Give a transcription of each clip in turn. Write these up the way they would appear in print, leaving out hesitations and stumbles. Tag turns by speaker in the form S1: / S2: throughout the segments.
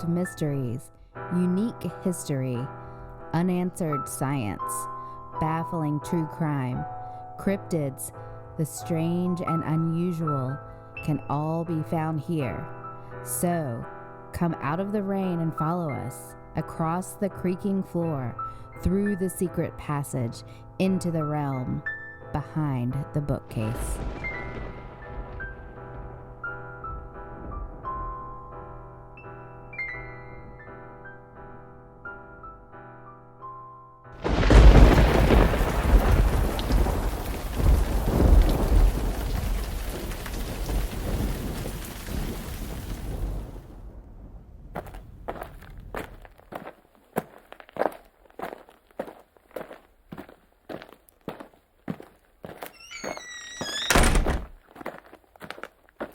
S1: unsolved mysteries, unique history, unanswered science, baffling true crime, cryptids, the strange and unusual can all be found here. So, come out of the rain and follow us across the creaking floor, through the secret passage, into the realm behind the bookcase.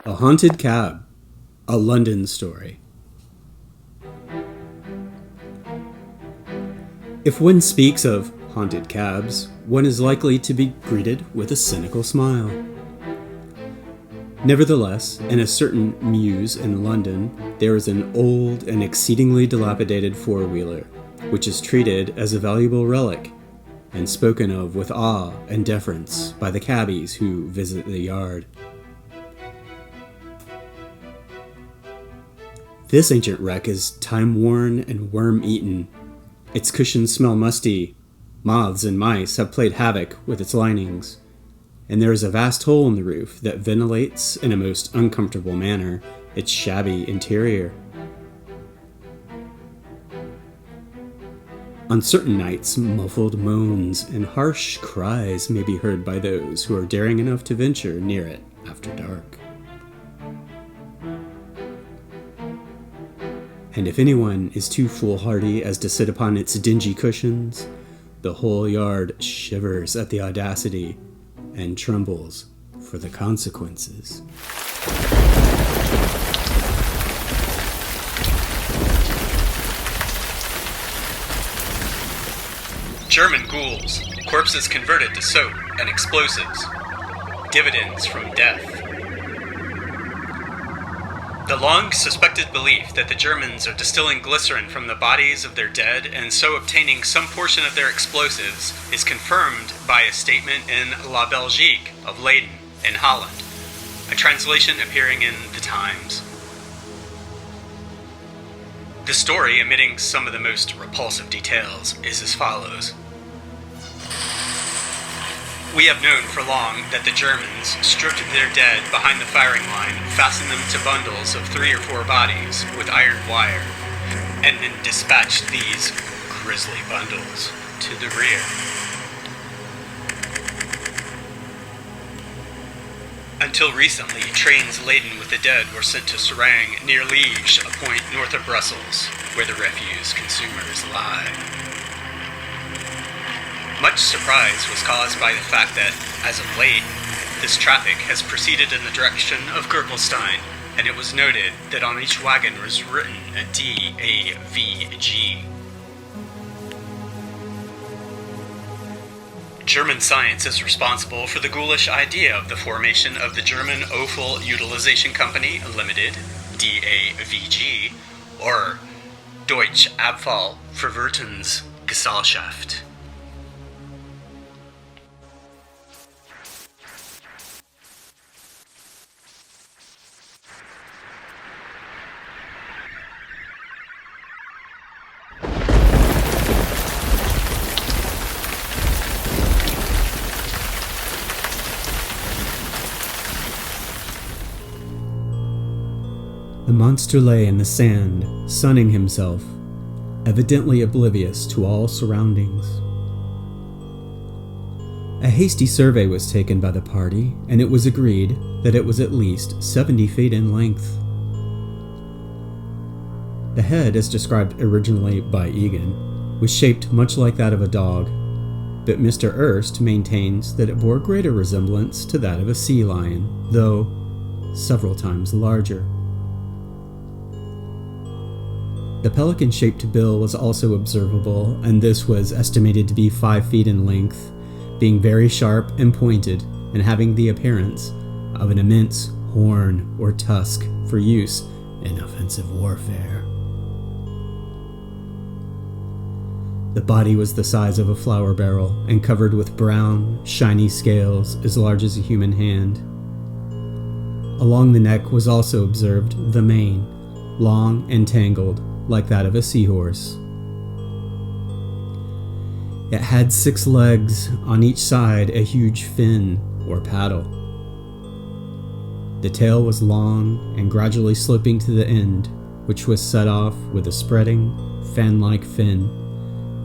S2: A Haunted Cab, a London story. If one speaks of haunted cabs, one is likely to be greeted with a cynical smile. Nevertheless, in a certain mews in London, there is an old and exceedingly dilapidated four-wheeler, which is treated as a valuable relic, and spoken of with awe and deference by the cabbies who visit the yard. This ancient wreck is time-worn and worm-eaten. Its cushions smell musty. Moths and mice have played havoc with its linings. And there is a vast hole in the roof that ventilates, in a most uncomfortable manner, its shabby interior. On certain nights, muffled moans and harsh cries may be heard by those who are daring enough to venture near it after dark. And if anyone is too foolhardy as to sit upon its dingy cushions, the whole yard shivers at the audacity and trembles for the consequences.
S3: German ghouls, corpses converted to soap and explosives, dividends from death. The long-suspected belief that the Germans are distilling glycerin from the bodies of their dead and so obtaining some portion of their explosives is confirmed by a statement in La Belgique of Leyden in Holland, a translation appearing in The Times. The story, omitting some of the most repulsive details, is as follows. We have known for long that the Germans stripped their dead behind the firing line, fastened them to bundles of 3 or 4 bodies with iron wire, and then dispatched these grisly bundles to the rear. Until recently, trains laden with the dead were sent to Serang near Liège, a point north of Brussels, where the refuse consumers lie. Much surprise was caused by the fact that, as of late, this traffic has proceeded in the direction of Gerkelstein, and it was noted that on each wagon was written a DAVG. German science is responsible for the ghoulish idea of the formation of the German Offal Utilization Company Limited, DAVG, or Deutsche Abfallverwertungsgesellschaft.
S2: The monster lay in the sand, sunning himself, evidently oblivious to all surroundings. A hasty survey was taken by the party, and it was agreed that it was at least 70 feet in length. The head, as described originally by Egan, was shaped much like that of a dog, but Mr. Erst maintains that it bore greater resemblance to that of a sea lion, though several times larger. The pelican-shaped bill was also observable, and this was estimated to be 5 feet in length, being very sharp and pointed, and having the appearance of an immense horn or tusk for use in offensive warfare. The body was the size of a flour barrel and covered with brown, shiny scales as large as a human hand. Along the neck was also observed the mane, long and tangled, like that of a seahorse. It had 6 legs, on each side a huge fin or paddle. The tail was long and gradually sloping to the end, which was set off with a spreading, fan-like fin,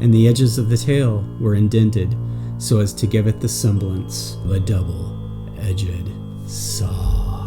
S2: and the edges of the tail were indented so as to give it the semblance of a double-edged saw.